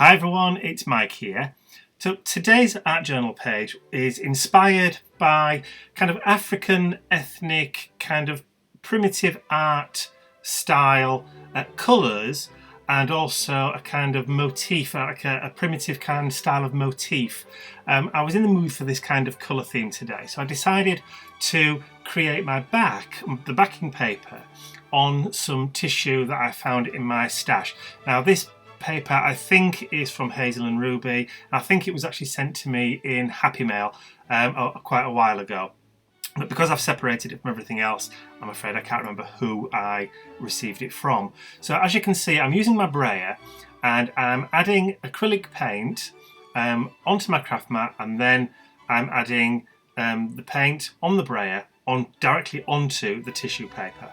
Hi everyone, it's Mike here. So today's art journal page is inspired by kind of African ethnic kind of primitive art style colours, and also a kind of motif, like a primitive kind of style of motif. I was in the mood for this kind of colour theme today, so I decided to create the backing paper on some tissue that I found in my stash. Now this paper I think is from Hazel and Ruby. I think it was actually sent to me in Happy Mail quite a while ago. But because I've separated it from everything else, I'm afraid I can't remember who I received it from. So as you can see, I'm using my brayer and I'm adding acrylic paint onto my craft mat, and then I'm adding the paint on the brayer directly onto the tissue paper.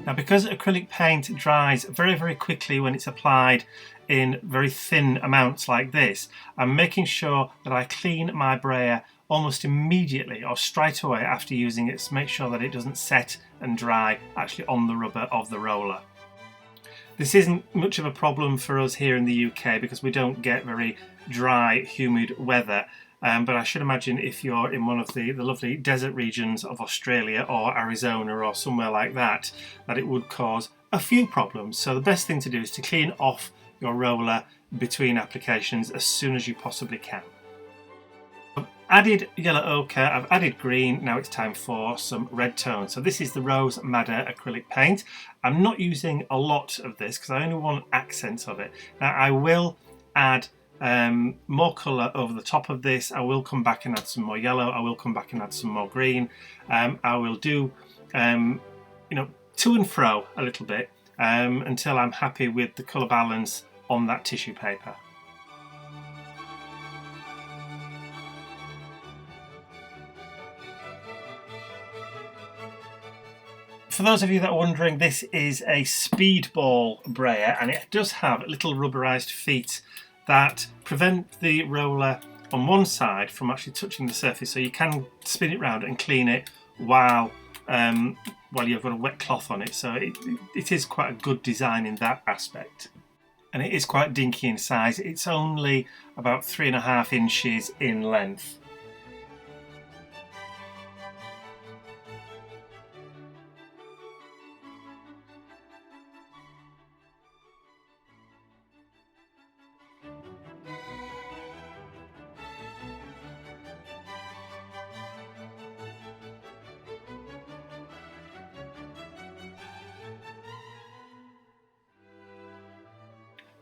Now, because acrylic paint dries very, very quickly when it's applied in very thin amounts like this, I'm making sure that I clean my brayer almost immediately or straight away after using it to make sure that it doesn't set and dry actually on the rubber of the roller. This isn't much of a problem for us here in the UK because we don't get very dry, humid weather. But I should imagine if you're in one of the lovely desert regions of Australia or Arizona or somewhere like that, that it would cause a few problems. So the best thing to do is to clean off your roller between applications as soon as you possibly can. I've added yellow ochre, I've added green, now it's time for some red tone. So this is the Rose Madder acrylic paint. I'm not using a lot of this because I only want accents of it. Now I will add more colour over the top of this. I will come back and add some more yellow. I will come back and add some more green. I will do, to and fro a little bit until I'm happy with the colour balance on that tissue paper. For those of you that are wondering, this is a speedball brayer, and it does have little rubberized feet that prevent the roller on one side from actually touching the surface, so you can spin it round and clean it while you've got a wet cloth on it. So it is quite a good design in that aspect, and it is quite dinky in size. It's only about 3.5 inches in length.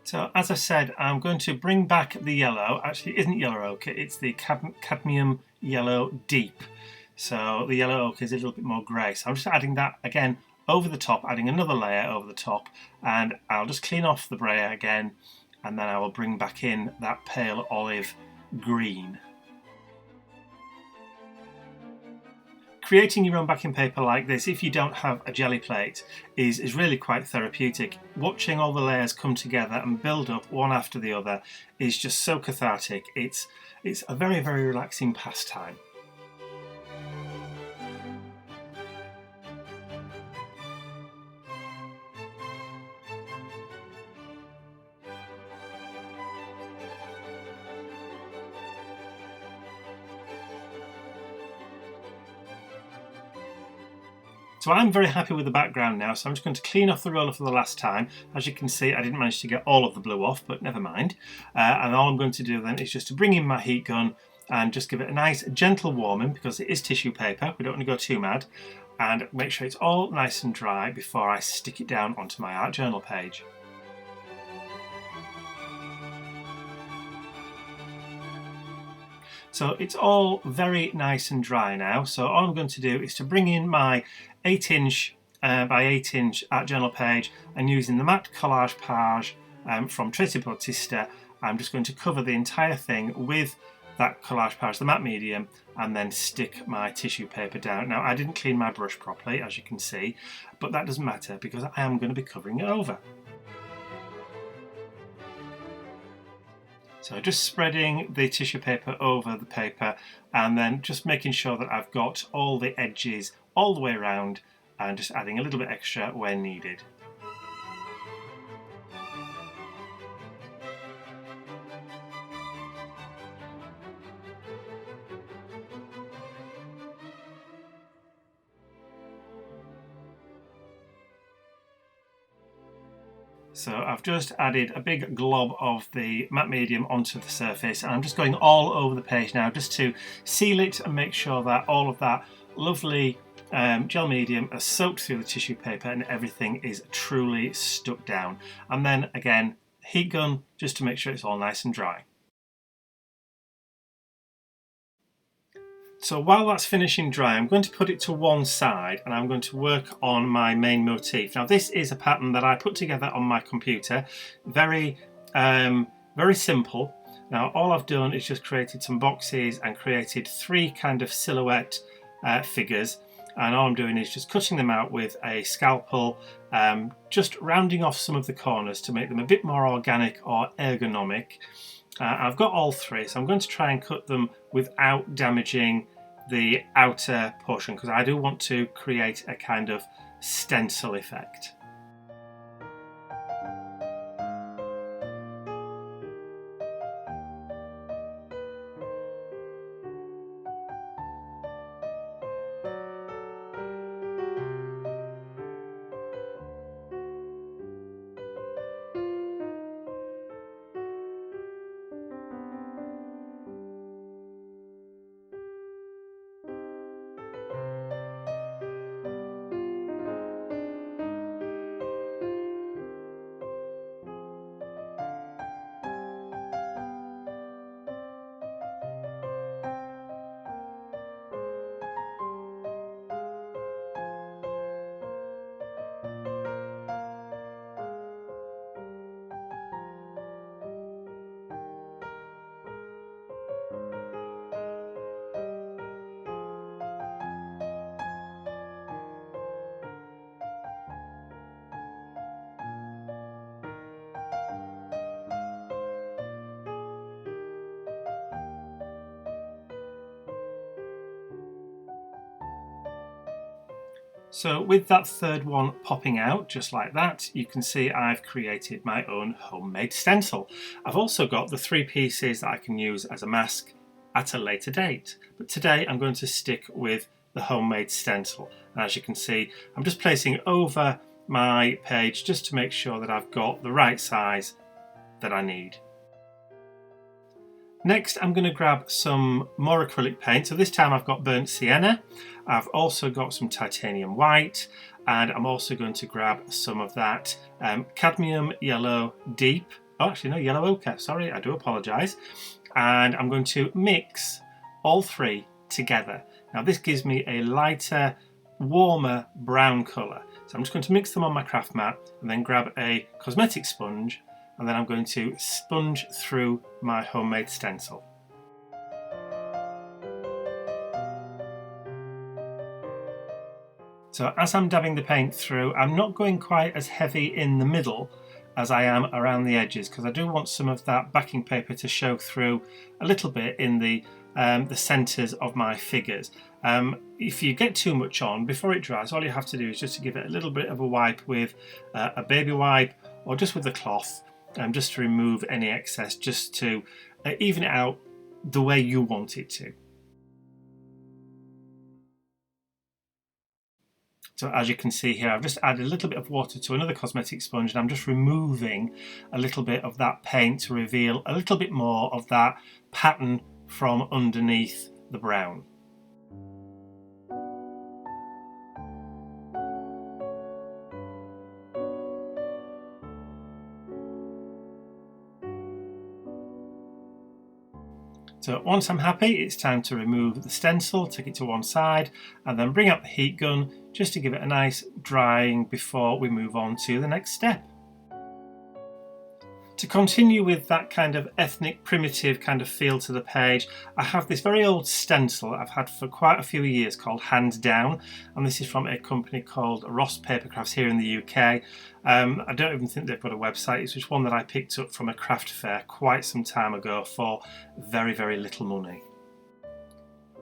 So as I said, I'm going to bring back the yellow. Actually, it isn't yellow ochre, it's the cadmium yellow deep. So the yellow ochre is a little bit more grey. So I'm just adding that again over the top, adding another layer over the top, and I'll just clean off the brayer again, and then I will bring back in that pale olive green. Creating your own backing paper like this, if you don't have a jelly plate, is really quite therapeutic. Watching all the layers come together and build up one after the other is just so cathartic. It's a very, very relaxing pastime. So I'm very happy with the background now, so I'm just going to clean off the roller for the last time. As you can see, I didn't manage to get all of the blue off, but never mind. And all I'm going to do then is just to bring in my heat gun and just give it a nice gentle warming, because it is tissue paper, we don't want to go too mad, and make sure it's all nice and dry before I stick it down onto my art journal page. So it's all very nice and dry now, so all I'm going to do is to bring in my 8" by 8" art journal page, and using the matte collage PAUGE from Tracy Bautista, I'm just going to cover the entire thing with that collage PAUGE, the matte medium, and then stick my tissue paper down. Now I didn't clean my brush properly, as you can see, but that doesn't matter because I am going to be covering it over. So just spreading the tissue paper over the paper, and then just making sure that I've got all the edges all the way around, and just adding a little bit extra where needed. So I've just added a big glob of the matte medium onto the surface, and I'm just going all over the page now just to seal it and make sure that all of that lovely gel medium has soaked through the tissue paper and everything is truly stuck down. And then again, heat gun just to make sure it's all nice and dry. So while that's finishing dry, I'm going to put it to one side and I'm going to work on my main motif. Now this is a pattern that I put together on my computer, very simple. Now all I've done is just created some boxes and created 3 kind of silhouette figures, and all I'm doing is just cutting them out with a scalpel, just rounding off some of the corners to make them a bit more organic or ergonomic. I've got all 3, so I'm going to try and cut them without damaging the outer portion because I do want to create a kind of stencil effect. So with that third one popping out just like that, you can see I've created my own homemade stencil. I've also got the 3 pieces that I can use as a mask at a later date, but today I'm going to stick with the homemade stencil. And as you can see, I'm just placing it over my page just to make sure that I've got the right size that I need. Next, I'm going to grab some more acrylic paint. So this time I've got burnt sienna. I've also got some titanium white, and I'm also going to grab some of that cadmium yellow deep. Oh, actually no, yellow ochre. Sorry, I do apologise. And I'm going to mix all 3 together. Now this gives me a lighter, warmer brown colour. So I'm just going to mix them on my craft mat and then grab a cosmetic sponge, and then I'm going to sponge through my homemade stencil. So as I'm dabbing the paint through, I'm not going quite as heavy in the middle as I am around the edges, because I do want some of that backing paper to show through a little bit in the centres of my figures. If you get too much on, before it dries, all you have to do is just to give it a little bit of a wipe with a baby wipe or just with the cloth, just to remove any excess, just to even it out the way you want it to. So as you can see here, I've just added a little bit of water to another cosmetic sponge, and I'm just removing a little bit of that paint to reveal a little bit more of that pattern from underneath the brown. So once I'm happy, it's time to remove the stencil, take it to one side, and then bring out the heat gun just to give it a nice drying before we move on to the next step. To continue with that kind of ethnic, primitive kind of feel to the page, I have this very old stencil I've had for quite a few years called Hands Down, and this is from a company called Ross Papercrafts here in the UK. I don't even think they've got a website. It's just one that I picked up from a craft fair quite some time ago for very, very little money.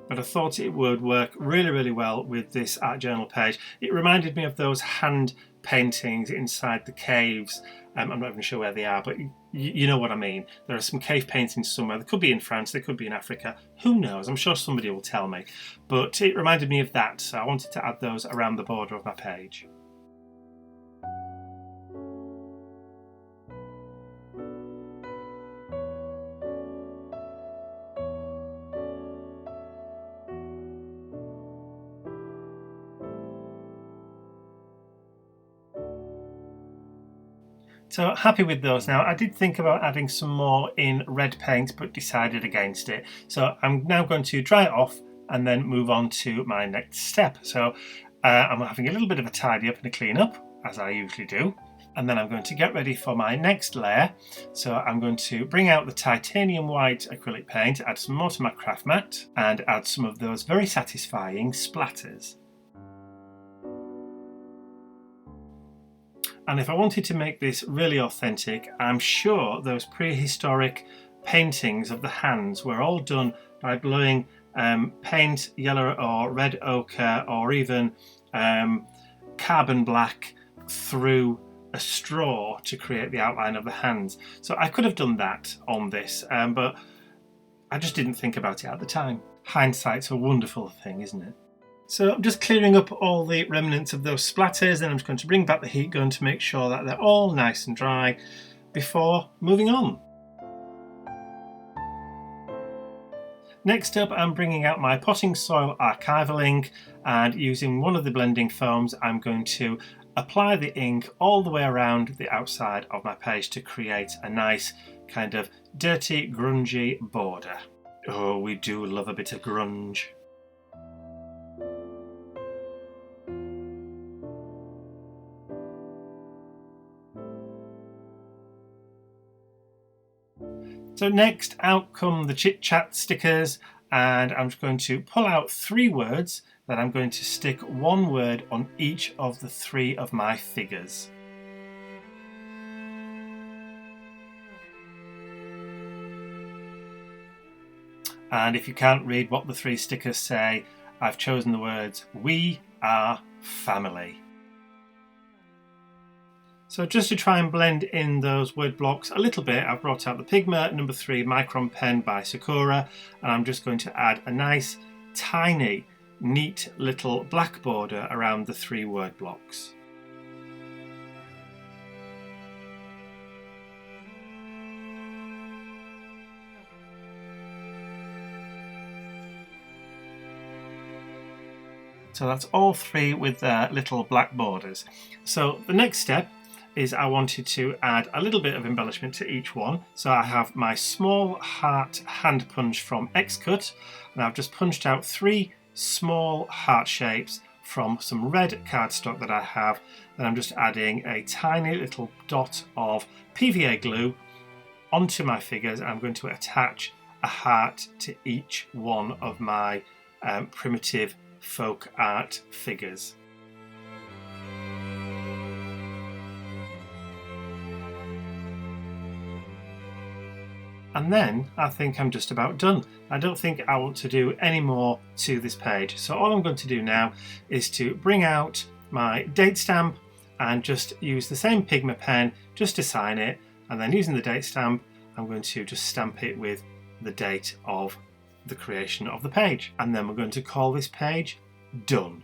But I thought it would work really, really well with this art journal page. It reminded me of those hand paintings inside the caves. I'm not even sure where they are, but you know what I mean. There are some cave paintings somewhere. They could be in France, they could be in Africa. Who knows? I'm sure somebody will tell me. But it reminded me of that, so I wanted to add those around the border of my page. So happy with those now. I did think about adding some more in red paint but decided against it. So I'm now going to dry it off and then move on to my next step. So I'm having a little bit of a tidy up and a clean up, as I usually do. And then I'm going to get ready for my next layer. So I'm going to bring out the titanium white acrylic paint, add some more to my craft mat and add some of those very satisfying splatters. And if I wanted to make this really authentic, I'm sure those prehistoric paintings of the hands were all done by blowing paint, yellow or red ochre, or even carbon black through a straw to create the outline of the hands. So I could have done that on this, but I just didn't think about it at the time. Hindsight's a wonderful thing, isn't it? So I'm just clearing up all the remnants of those splatters, then I'm just going to bring back the heat gun to make sure that they're all nice and dry before moving on. Next up, I'm bringing out my potting soil archival ink, and using one of the blending foams I'm going to apply the ink all the way around the outside of my page to create a nice kind of dirty, grungy border. Oh, we do love a bit of grunge. So next, out come the Chit Chat stickers, and I'm just going to pull out 3 words that I'm going to stick 1 word on each of the 3 of my figures. And if you can't read what the 3 stickers say, I've chosen the words "We are family." So just to try and blend in those word blocks a little bit, I've brought out the PIGMA number 3 Micron pen by SAKURA, and I'm just going to add a nice, tiny, neat little black border around the 3 word blocks. So that's all 3 with their little black borders. So the next step is I wanted to add a little bit of embellishment to each one. So I have my small heart hand punch from X-Cut, and I've just punched out 3 small heart shapes from some red cardstock that I have. Then I'm just adding a tiny little dot of PVA glue onto my figures. I'm going to attach a heart to each one of my primitive folk art figures. And then I think I'm just about done. I don't think I want to do any more to this page. So all I'm going to do now is to bring out my date stamp and just use the same Pigma pen just to sign it. And then using the date stamp, I'm going to just stamp it with the date of the creation of the page. And then we're going to call this page done.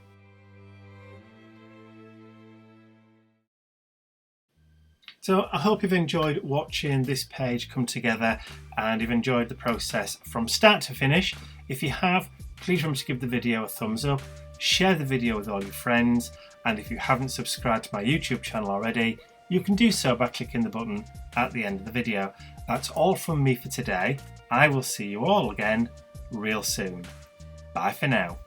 So I hope you've enjoyed watching this page come together and you've enjoyed the process from start to finish. If you have, please remember to give the video a thumbs up, share the video with all your friends, and if you haven't subscribed to my YouTube channel already, you can do so by clicking the button at the end of the video. That's all from me for today. I will see you all again real soon. Bye for now.